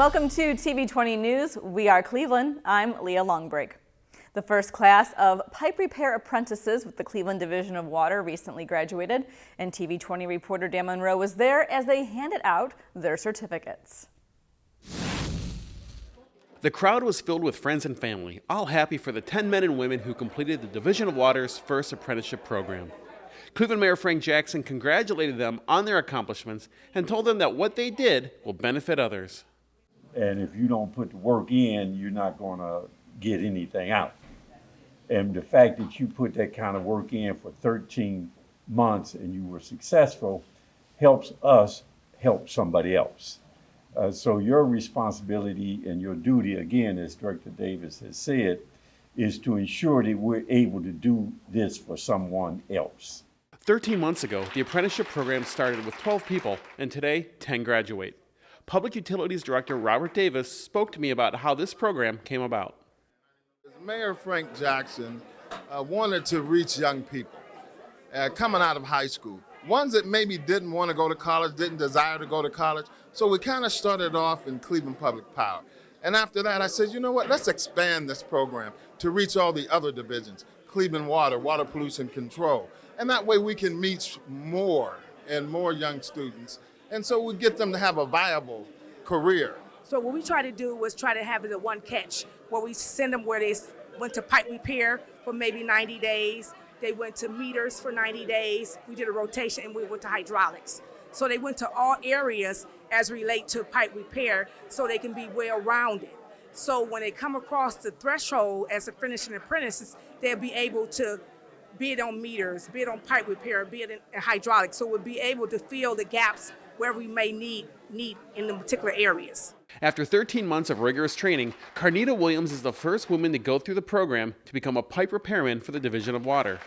Welcome to TV20 News. We are Cleveland. I'm Leah Longbreak. The first class of pipe repair apprentices with the Cleveland Division of Water recently graduated, and TV20 reporter Dan Monroe was there as they handed out their certificates. The crowd was filled with friends and family, all happy for the 10 men and women who completed the Division of Water's first apprenticeship program. Cleveland Mayor Frank Jackson congratulated them on their accomplishments and told them that what they did will benefit others. And if you don't put the work in, you're not going to get anything out. And the fact that you put that kind of work in for 13 months and you were successful helps us help somebody else. So your responsibility and your duty, again, as Director Davis has said, is to ensure that we're able to do this for someone else. 13 months ago, the apprenticeship program started with 12 people, and today, 10 graduate. Public Utilities Director Robert Davis spoke to me about how this program came about. Mayor Frank Jackson wanted to reach young people coming out of high school, ones that maybe didn't want to go to college, didn't desire to go to college. So we kind of started off in Cleveland Public Power. And after that, I said, you know what, let's expand this program to reach all the other divisions, Cleveland Water, Water Pollution Control. And that way we can meet more and more young students. And so we get them to have a viable career. So what we try to do was try to have it a one catch, where we send them where they went to pipe repair for maybe 90 days. They went to meters for 90 days. We did a rotation and we went to hydraulics. So they went to all areas as relate to pipe repair so they can be well-rounded. So when they come across the threshold as a finishing apprentices, they'll be able to bid on meters, bid on pipe repair, bid in hydraulics. So we'll be able to fill the gaps where we may need in the particular areas. After 13 months of rigorous training, Carnita Williams is the first woman to go through the program to become a pipe repairman for the Division of Water.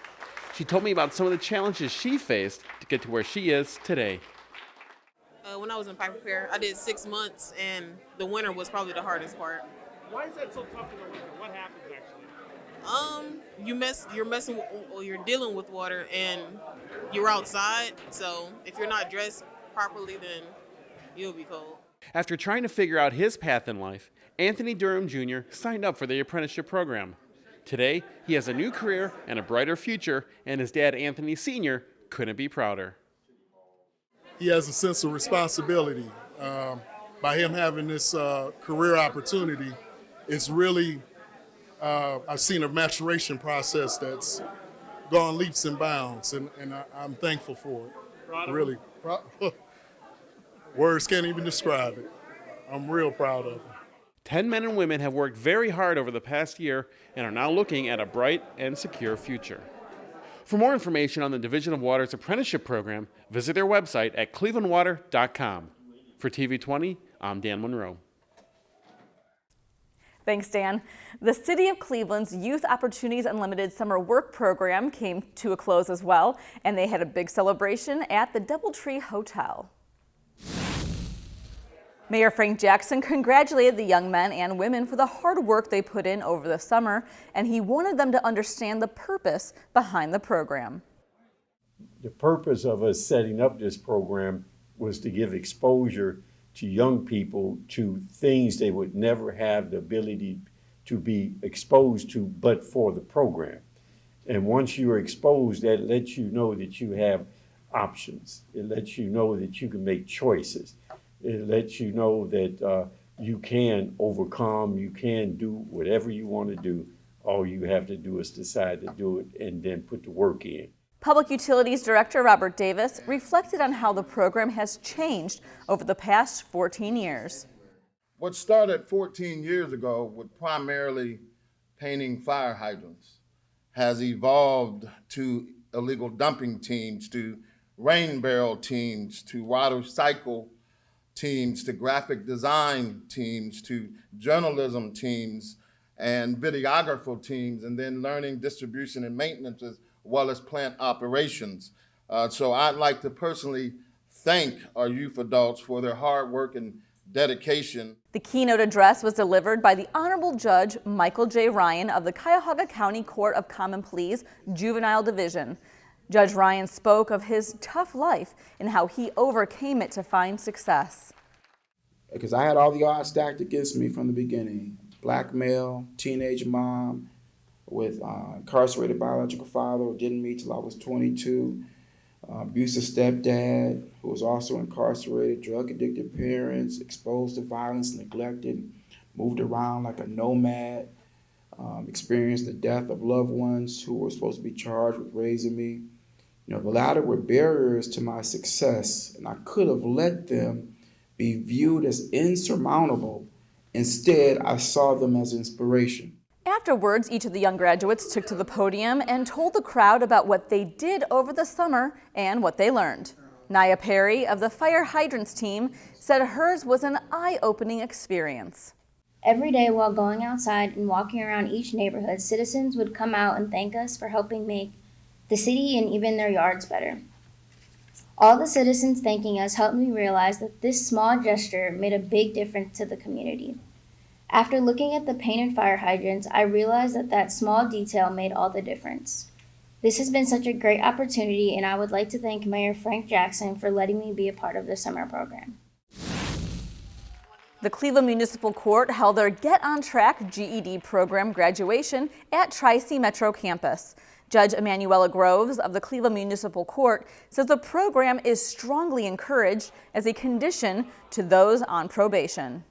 She told me about some of the challenges she faced to get to where she is today. When I was in pipe repair, I did 6 months, and the winter was probably the hardest part. Why is that so tough in the winter? What happens actually? You're dealing with water, and you're outside. So if you're not dressed properly, then you'll be cold. After trying to figure out his path in life, Anthony Durham Jr. signed up for the apprenticeship program. Today, he has a new career and a brighter future, and his dad, Anthony Sr., couldn't be prouder. He has a sense of responsibility. By him having this career opportunity, it's really, I've seen a maturation process that's gone leaps and bounds, and I'm thankful for it. Really. Words can't even describe it. I'm real proud of him. 10 men and women have worked very hard over the past year and are now looking at a bright and secure future. For more information on the Division of Water's apprenticeship program, visit their website at clevelandwater.com. For TV20, I'm Dan Monroe. Thanks, Dan. The City of Cleveland's Youth Opportunities Unlimited Summer Work Program came to a close as well, and they had a big celebration at the Doubletree Hotel. Mayor Frank Jackson congratulated the young men and women for the hard work they put in over the summer, and he wanted them to understand the purpose behind the program. The purpose of us setting up this program was to give exposure to young people to things they would never have the ability to be exposed to but for the program. And once you're exposed, that lets you know that you have options. It lets you know that you can make choices. It lets you know that you can overcome, you can do whatever you want to do. All you have to do is decide to do it and then put the work in. Public Utilities Director Robert Davis reflected on how the program has changed over the past 14 years. What started 14 years ago with primarily painting fire hydrants has evolved to illegal dumping teams, to rain barrel teams, to water cycle teams, to graphic design teams, to journalism teams and videographer teams, and then learning, distribution, and maintenance as well as plant operations. So I'd like to personally thank our youth adults for their hard work and dedication. The keynote address was delivered by the Honorable Judge Michael J. Ryan of the Cuyahoga County Court of Common Pleas Juvenile Division. Judge Ryan spoke of his tough life and how he overcame it to find success. because I had all the odds stacked against me from the beginning. Black male, teenage mom with incarcerated biological father who didn't meet till I was 22. Abusive stepdad who was also incarcerated, drug addicted parents, exposed to violence, neglected, moved around like a nomad, experienced the death of loved ones who were supposed to be charged with raising me. You know, the latter were barriers to my success, and I could have let them be viewed as insurmountable. Instead, I saw them as inspiration. Afterwards, each of the young graduates took to the podium and told the crowd about what they did over the summer and what they learned. Naya Perry of the Fire Hydrants team said hers was an eye-opening experience. Every day while going outside and walking around each neighborhood, citizens would come out and thank us for helping make the city and even their yards better. All the citizens thanking us helped me realize that this small gesture made a big difference to the community. After looking at the painted fire hydrants, I realized that that small detail made all the difference. This has been such a great opportunity, and I would like to thank Mayor Frank Jackson for letting me be a part of the summer program. The Cleveland Municipal Court held their Get on Track GED program graduation at Tri-C Metro campus. Judge Emanuela Groves of the Cleveland Municipal Court says the program is strongly encouraged as a condition to those on probation.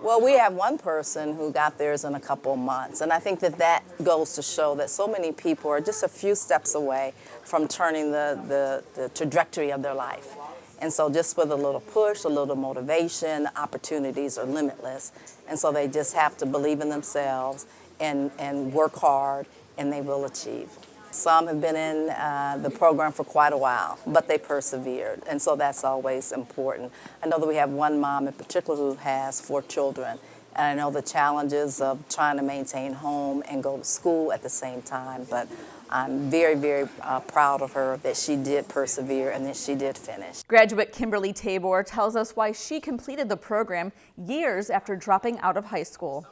Well, we have one person who got theirs in a couple of months, and I think that goes to show that so many people are just a few steps away from turning the trajectory of their life. And so just with a little push, a little motivation, opportunities are limitless. And so they just have to believe in themselves and work hard, and they will achieve. Some have been in the program for quite a while, but they persevered, and so that's always important. I know that we have one mom in particular who has 4 children, and I know the challenges of trying to maintain home and go to school at the same time, but I'm very, very proud of her that she did persevere and that she did finish. Graduate Kimberly Tabor tells us why she completed the program years after dropping out of high school.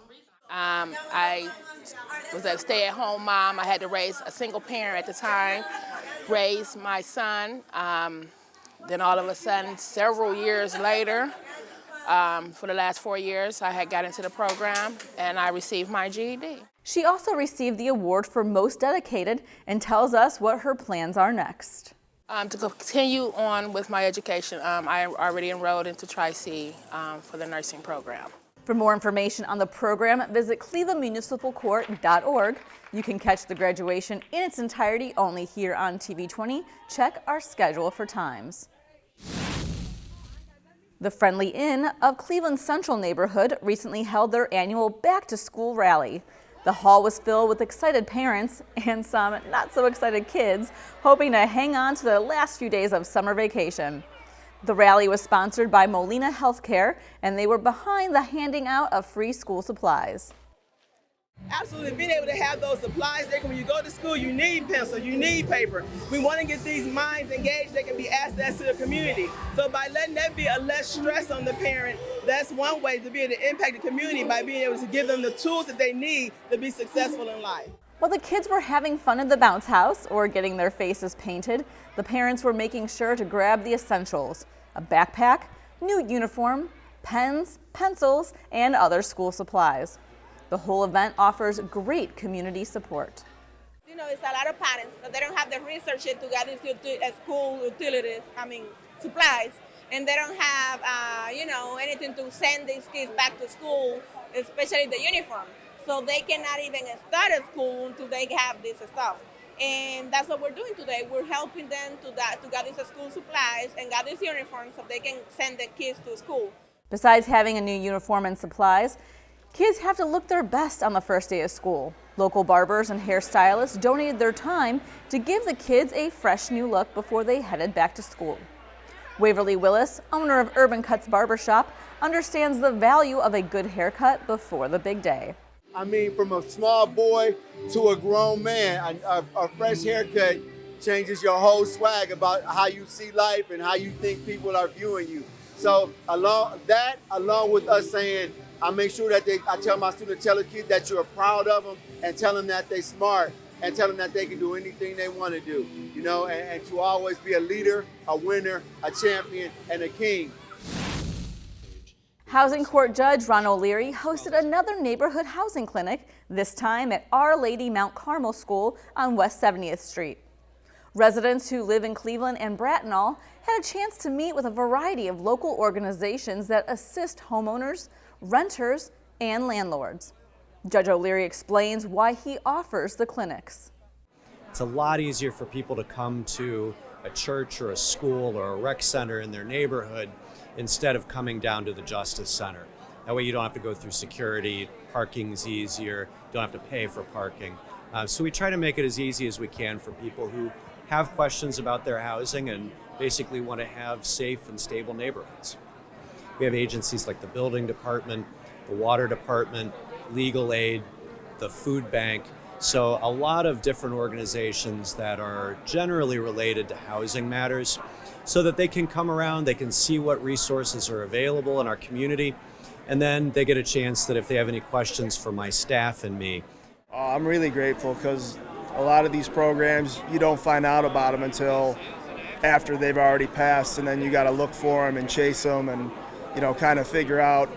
I was a stay-at-home mom. I had to raise a single parent at the time, raise my son. Then all of a sudden, several years later, for the last 4 years, I had got into the program and I received my GED. She also received the award for Most Dedicated and tells us what her plans are next. To continue on with my education, I already enrolled into Tri-C for the nursing program. For more information on the program, visit clevelandmunicipalcourt.org. You can catch the graduation in its entirety only here on TV20. Check our schedule for times. The Friendly Inn of Cleveland's Central neighborhood recently held their annual back-to-school rally. The hall was filled with excited parents and some not-so-excited kids, hoping to hang on to the last few days of summer vacation. The rally was sponsored by Molina Healthcare, and they were behind the handing out of free school supplies. Absolutely, being able to have those supplies there, when you go to school, you need pencil, you need paper. We want to get these minds engaged, they can be assets to the community. So by letting that be a less stress on the parent, that's one way to be able to impact the community, by being able to give them the tools that they need to be successful in life. While the kids were having fun at the bounce house or getting their faces painted, the parents were making sure to grab the essentials: a backpack, new uniform, pens, pencils, and other school supplies. The whole event offers great community support. You know, it's a lot of parents, but they don't have the resources to get these school utilities, supplies, and they don't have, anything to send these kids back to school, especially the uniform. So they cannot even start at school until they have this stuff. And that's what we're doing today. We're helping them to get these school supplies and get these uniforms so they can send their kids to school. Besides having a new uniform and supplies, kids have to look their best on the first day of school. Local barbers and hairstylists donated their time to give the kids a fresh new look before they headed back to school. Waverly Willis, owner of Urban Cuts Barbershop, understands the value of a good haircut before the big day. I mean, from a small boy to a grown man, a fresh haircut changes your whole swag about how you see life and how you think people are viewing you. So along with us saying, I make sure that I tell my students, tell the kids that you're proud of them, and tell them that they're smart, and tell them that they can do anything they want to do, and to always be a leader, a winner, a champion, and a king. Housing Court Judge Ron O'Leary hosted another neighborhood housing clinic, this time at Our Lady Mount Carmel School on West 70th Street. Residents who live in Cleveland and Bracknell had a chance to meet with a variety of local organizations that assist homeowners, renters, and landlords. Judge O'Leary explains why he offers the clinics. It's a lot easier for people to come to a church or a school or a rec center in their neighborhood instead of coming down to the Justice Center. That way you don't have to go through security, parking's easier, you don't have to pay for parking. So we try to make it as easy as we can for people who have questions about their housing and basically want to have safe and stable neighborhoods. We have agencies like the building department, the water department, legal aid, the food bank. So a lot of different organizations that are generally related to housing matters so that they can come around, they can see what resources are available in our community, and then they get a chance that if they have any questions for my staff and me. I'm really grateful because a lot of these programs, you don't find out about them until after they've already passed, and then you got to look for them and chase them and, kind of figure out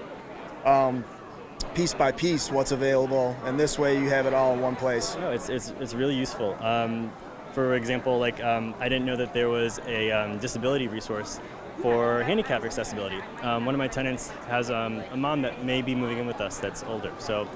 piece by piece what's available, and this way you have it all in one place. No, it's really useful. For example, I didn't know that there was a disability resource for handicap accessibility. One of my tenants has a mom that may be moving in with us that's older, so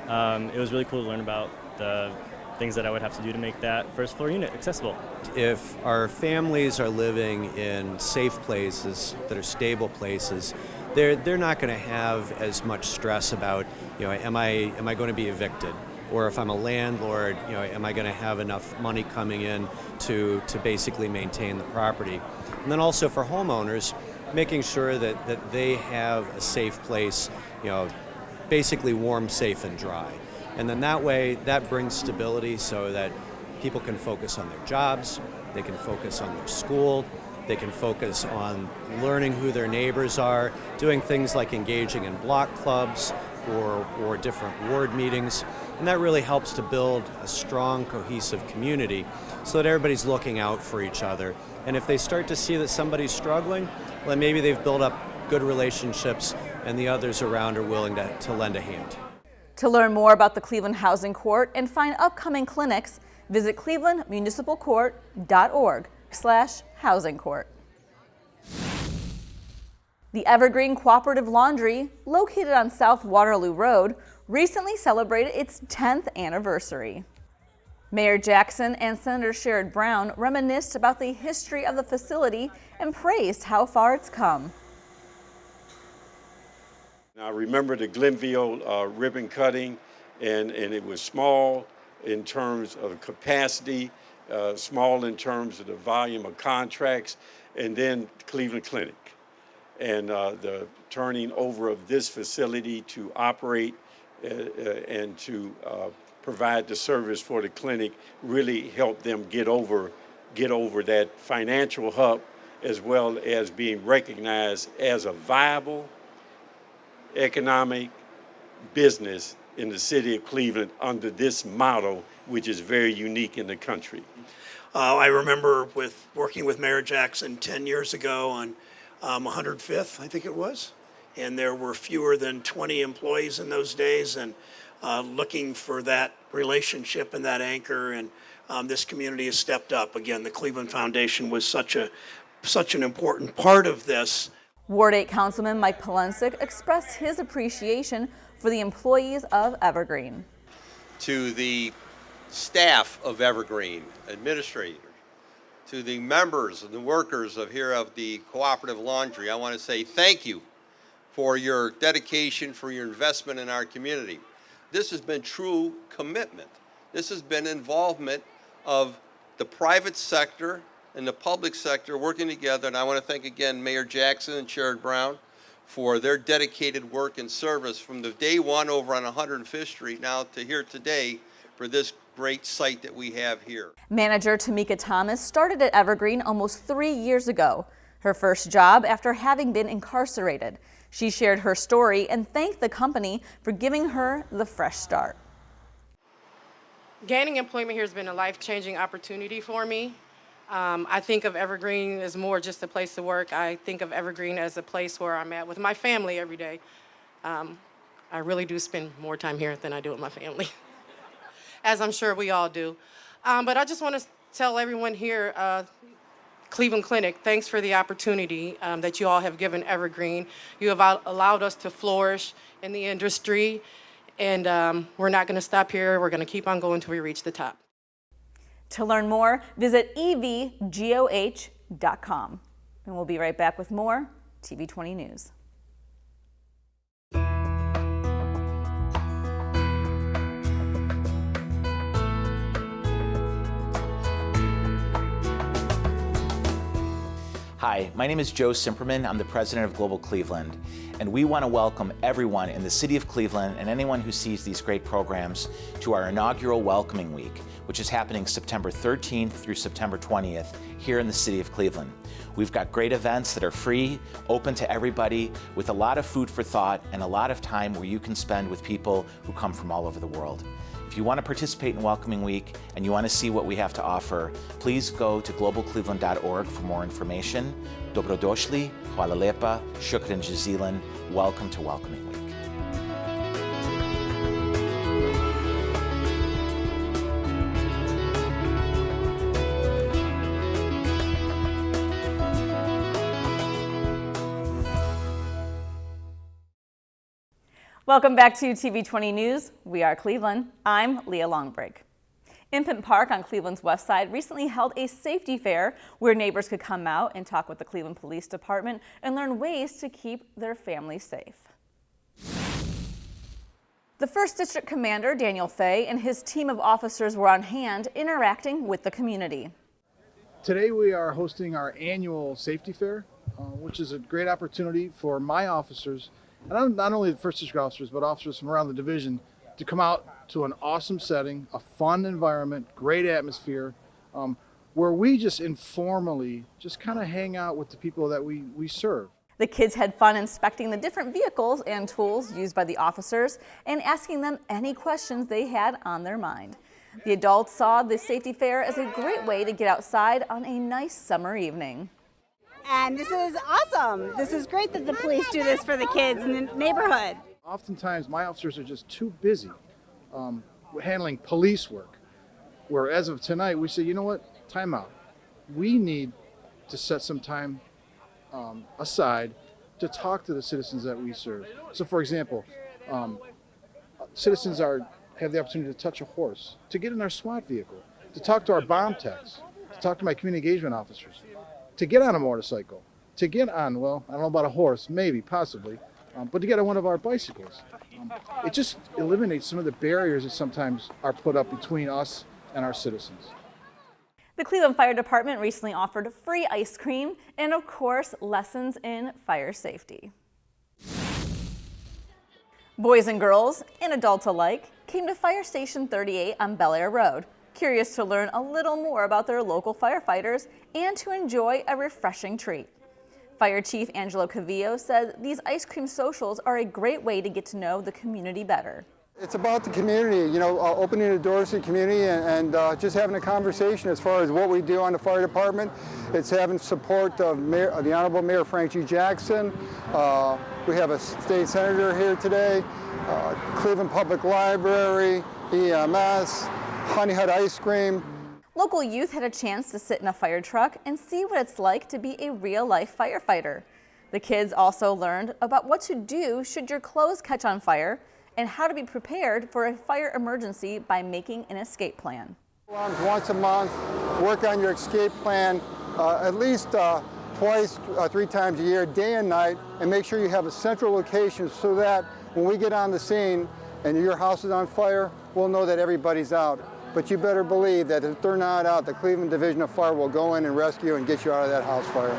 it was really cool to learn about the things that I would have to do to make that first floor unit accessible. If our families are living in safe places that are stable places, they're not going to have as much stress about, am I going to be evicted? Or if I'm a landlord, am I going to have enough money coming in to basically maintain the property? And then also for homeowners, making sure that they have a safe place, basically warm, safe, and dry. And then that way, that brings stability so that people can focus on their jobs, they can focus on their school, they can focus on learning who their neighbors are, doing things like engaging in block clubs or different ward meetings. And that really helps to build a strong, cohesive community so that everybody's looking out for each other. And if they start to see that somebody's struggling, well, maybe they've built up good relationships and the others around are willing to lend a hand. To learn more about the Cleveland Housing Court and find upcoming clinics, visit clevelandmunicipalcourt.org/housing court. The Evergreen Cooperative Laundry, located on South Waterloo Road, recently celebrated its 10th anniversary. Mayor Jackson and Senator Sherrod Brown reminisced about the history of the facility and praised how far it's come. I remember the Glanville ribbon cutting, and it was small in terms of capacity, small in terms of the volume of contracts, and then Cleveland Clinic. And the turning over of this facility to operate and to provide the service for the clinic really helped them get over that financial hump, as well as being recognized as a viable economic business in the city of Cleveland under this model, which is very unique in the country. I remember working with Mayor Jackson 10 years ago on 105th, I think it was, and there were fewer than 20 employees in those days, and looking for that relationship and that anchor, and this community has stepped up. Again, the Cleveland Foundation was such an important part of this. Ward 8 Councilman Mike Polensik expressed his appreciation for the employees of Evergreen. To the staff of Evergreen, administrators, to the members and the workers of the Cooperative Laundry, I want to say thank you for your dedication, for your investment in our community. This has been true commitment. This has been involvement of the private sector and the public sector working together, and I want to thank again Mayor Jackson and Sherrod Brown for their dedicated work and service from the day one over on 105th Street now to here today for this great site that we have here. Manager Tamika Thomas started at Evergreen almost 3 years ago, her first job after having been incarcerated. She shared her story and thanked the company for giving her the fresh start. Gaining employment here has been a life-changing opportunity for me. I think of Evergreen as more just a place to work. I think of Evergreen as a place where I'm at with my family every day. I really do spend more time here than I do with my family, as I'm sure we all do. But I just want to tell everyone here, Cleveland Clinic, thanks for the opportunity that you all have given Evergreen. You have allowed us to flourish in the industry, and we're not going to stop here. We're going to keep on going until we reach the top. To learn more, visit evgoh.com. And we'll be right back with more TV20 News. Hi, my name is Joe Simperman. I'm the president of Global Cleveland, and we want to welcome everyone in the city of Cleveland and anyone who sees these great programs to our inaugural Welcoming Week, which is happening September 13th through September 20th here in the city of Cleveland. We've got great events that are free, open to everybody, with a lot of food for thought and a lot of time where you can spend with people who come from all over the world. If you want to participate in Welcoming Week and you want to see what we have to offer, please go to globalcleveland.org for more information. Dobrodošli, hvala lepa, shukran jazilan. Welcome to Welcoming Week. Welcome back to TV20 News. We are Cleveland. I'm Leah Longbreak. Infant Park on Cleveland's west side recently held a safety fair where neighbors could come out and talk with the Cleveland Police Department and learn ways to keep their families safe. The 1st District Commander, Daniel Fay, and his team of officers were on hand interacting with the community. Today we are hosting our annual safety fair, which is a great opportunity for my officers, and not only the 1st District officers, but officers from around the division, to come out to an awesome setting, a fun environment, great atmosphere, where we just informally just kind of hang out with the people that we serve. The kids had fun inspecting the different vehicles and tools used by the officers and asking them any questions they had on their mind. The adults saw the safety fair as a great way to get outside on a nice summer evening. And this is awesome. This is great that the police do this for the kids in the neighborhood. Oftentimes my officers are just too busy handling police work, where as of tonight we say, you know what, time out. We need to set some time aside to talk to the citizens that we serve. So for example, citizens have the opportunity to touch a horse, to get in our SWAT vehicle, to talk to our bomb techs, to talk to my community engagement officers, to get on a motorcycle, to get on, well, I don't know about a horse, maybe, possibly, but to get on one of our bicycles. It just eliminates some of the barriers that sometimes are put up between us and our citizens. The Cleveland Fire Department recently offered free ice cream and, of course, lessons in fire safety. Boys and girls, and adults alike, came to Fire Station 38 on Bel Air Road, curious to learn a little more about their local firefighters and to enjoy a refreshing treat. Fire Chief Angelo Cavillo said these ice cream socials are a great way to get to know the community better. It's about the community, you know, opening the doors to the community and just having a conversation as far as what we do on the fire department. It's having support of the Honorable Mayor Frank G. Jackson. We have a state senator here today, Cleveland Public Library, EMS, Honey Hut Ice Cream. Local youth had a chance to sit in a fire truck and see what it's like to be a real-life firefighter. The kids also learned about what to do should your clothes catch on fire and how to be prepared for a fire emergency by making an escape plan. Once a month, work on your escape plan at least twice, 3 times a year, day and night, and make sure you have a central location so that when we get on the scene and your house is on fire, we'll know that everybody's out. But you better believe that if they're not out, the Cleveland Division of Fire will go in and rescue and get you out of that house fire.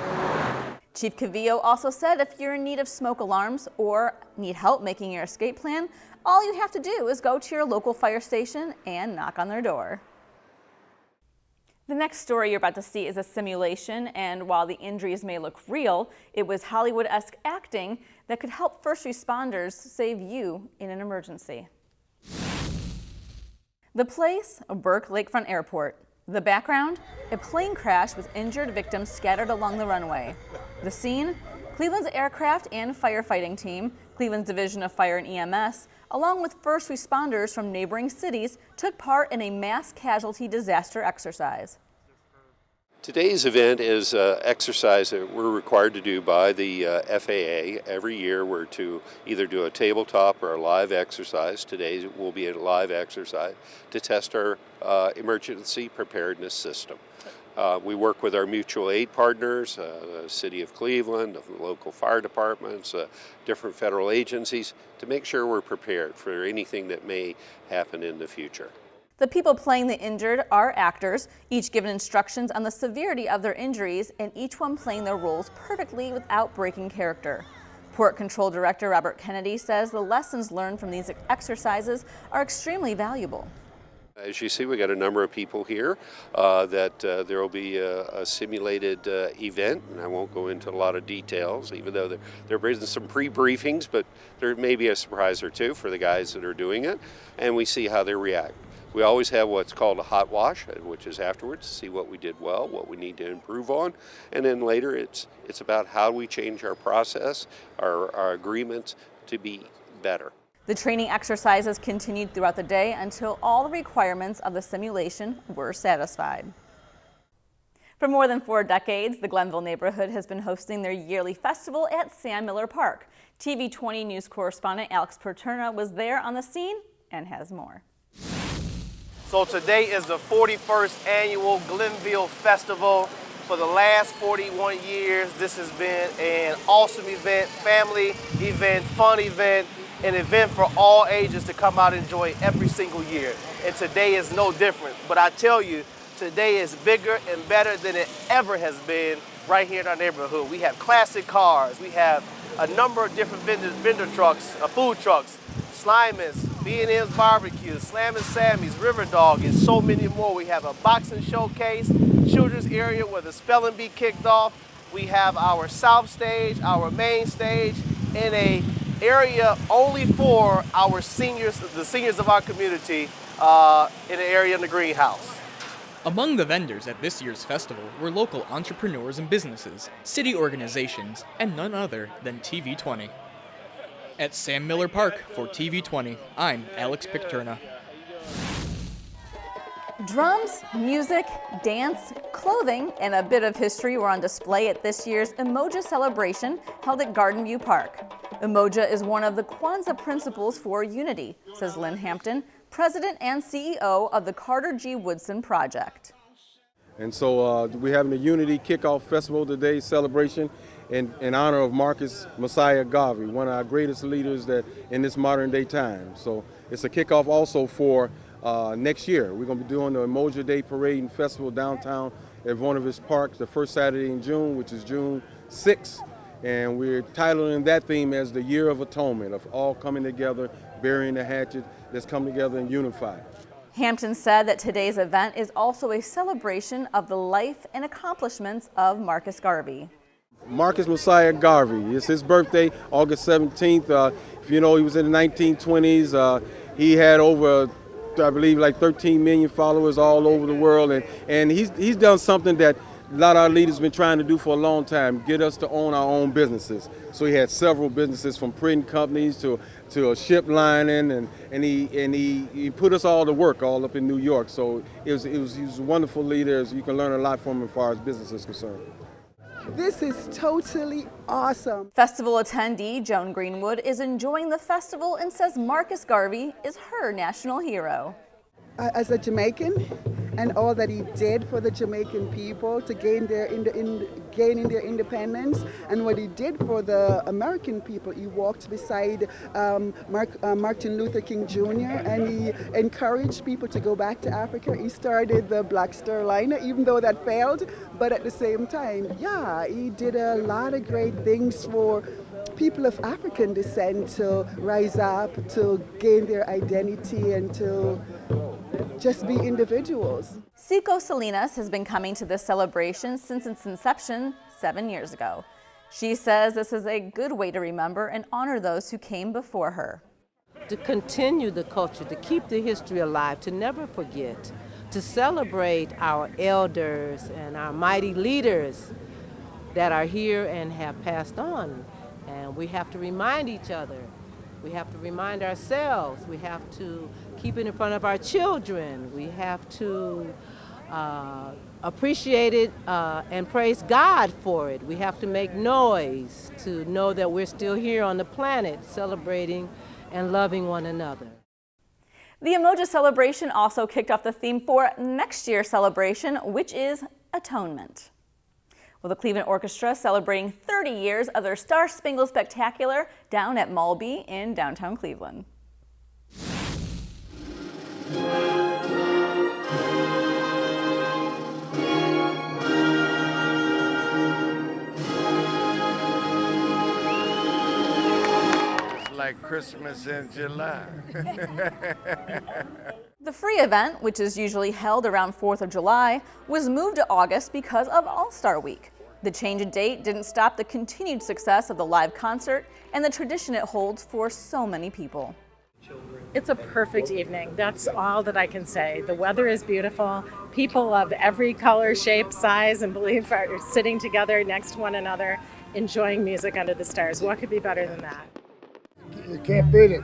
Chief Cavillo also said if you're in need of smoke alarms or need help making your escape plan, all you have to do is go to your local fire station and knock on their door. The next story you're about to see is a simulation, and while the injuries may look real, it was Hollywood-esque acting that could help first responders save you in an emergency. The place, Burke Lakefront Airport. The background? A plane crash with injured victims scattered along the runway. The scene? Cleveland's aircraft and firefighting team, Cleveland's Division of Fire and EMS, along with first responders from neighboring cities, took part in a mass casualty disaster exercise. Today's event is an exercise that we're required to do by the FAA. Every year we're to either do a tabletop or a live exercise. Today will be a live exercise to test our emergency preparedness system. We work with our mutual aid partners, the City of Cleveland, the local fire departments, different federal agencies, to make sure we're prepared for anything that may happen in the future. The people playing the injured are actors, each given instructions on the severity of their injuries, and each one playing their roles perfectly without breaking character. Port Control Director Robert Kennedy says the lessons learned from these exercises are extremely valuable. As you see, we got a number of people here that there will be a simulated event, and I won't go into a lot of details, even though there been some pre-briefings, but there may be a surprise or two for the guys that are doing it, and we see how they react. We always have what's called a hot wash, which is afterwards to see what we did well, what we need to improve on, and then later it's about how we change our process, our agreements to be better. The training exercises continued throughout the day until all the requirements of the simulation were satisfied. For more than 4 decades, the Glanville neighborhood has been hosting their yearly festival at Sam Miller Park. TV20 news correspondent Alex Paterna was there on the scene and has more. So today is the 41st annual Glanville Festival. For the last 41 years, this has been an awesome event, family event, fun event, an event for all ages to come out and enjoy every single year. And today is no different. But I tell you, today is bigger and better than it ever has been right here in our neighborhood. We have classic cars. We have a number of different vendor trucks, food trucks, Sliman's, B&M's Barbecue, Slam and Sammy's, River Dog, and so many more. We have a boxing showcase, children's area where the spelling bee kicked off. We have our south stage, our main stage, and a area only for our seniors, the seniors of our community, in an area in the greenhouse. Among the vendors at this year's festival were local entrepreneurs and businesses, city organizations, and none other than TV20. At Sam Miller Park for TV20, I'm Alex Paterna. Drums, music, dance, clothing, and a bit of history were on display at this year's Umoja celebration held at Garden View Park. Umoja is one of the Kwanzaa principles for unity, says Lynn Hampton, president and CEO of the Carter G. Woodson Project. And so we're having a Unity Kickoff Festival today, celebration in honor of Marcus Messiah Garvey, one of our greatest leaders that in this modern day time. So it's a kickoff also for next year. We're going to be doing the Umoja Day Parade and Festival downtown at Vonovich Park the first Saturday in June, which is June 6th. And we're titling that theme as the Year of Atonement, of all coming together, burying the hatchet, let's come together and unify. Hampton said that today's event is also a celebration of the life and accomplishments of Marcus Garvey. Marcus Messiah Garvey, it's his birthday, August 17th. If you know, he was in the 1920s. He had over, I believe, like 13 million followers all over the world. And he's done something that a lot of our leaders have been trying to do for a long time, get us to own our own businesses. So he had several businesses, from printing companies to a ship lining, and he put us all to work all up in New York. So he was a wonderful leader. You can learn a lot from him as far as business is concerned. This is totally awesome. Festival attendee Joan Greenwood is enjoying the festival and says Marcus Garvey is her national hero. As a Jamaican, and all that he did for the Jamaican people to gain their independence, and what he did for the American people. He walked beside Martin Luther King Jr. and he encouraged people to go back to Africa. He started the Black Star Liner, even though that failed, but at the same time, yeah, he did a lot of great things for people of African descent to rise up, to gain their identity, and to just be individuals. Seco Salinas has been coming to this celebration since its inception 7 years ago. She says this is a good way to remember and honor those who came before her. To continue the culture, to keep the history alive, to never forget to celebrate our elders and our mighty leaders that are here and have passed on. And we have to remind each other. We have to remind ourselves. We have to keep it in front of our children. We have to appreciate it and praise God for it. We have to make noise to know that we're still here on the planet celebrating and loving one another. The Emoji celebration also kicked off the theme for next year's celebration, which is Atonement. Well, the Cleveland Orchestra celebrating 30 years of their Star Spangled Spectacular down at Mulby in downtown Cleveland. Like Christmas in July. The free event, which is usually held around 4th of July, was moved to August because of All-Star Week. The change in date didn't stop the continued success of the live concert and the tradition it holds for so many people. It's a perfect evening. That's all that I can say. The weather is beautiful. People of every color, shape, size, and belief are sitting together next to one another, enjoying music under the stars. What could be better than that? You can't beat it.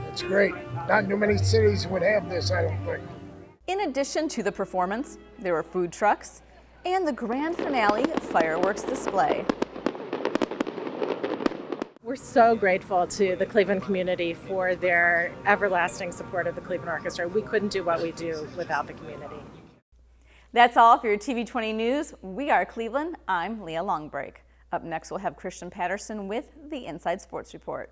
It's great. Not too many cities would have this, I don't think. In addition to the performance, there were food trucks and the grand finale fireworks display. We're so grateful to the Cleveland community for their everlasting support of the Cleveland Orchestra. We couldn't do what we do without the community. That's all for your TV20 News. We are Cleveland. I'm Leah Longbreak. Up next, we'll have Christian Patterson with the Inside Sports Report.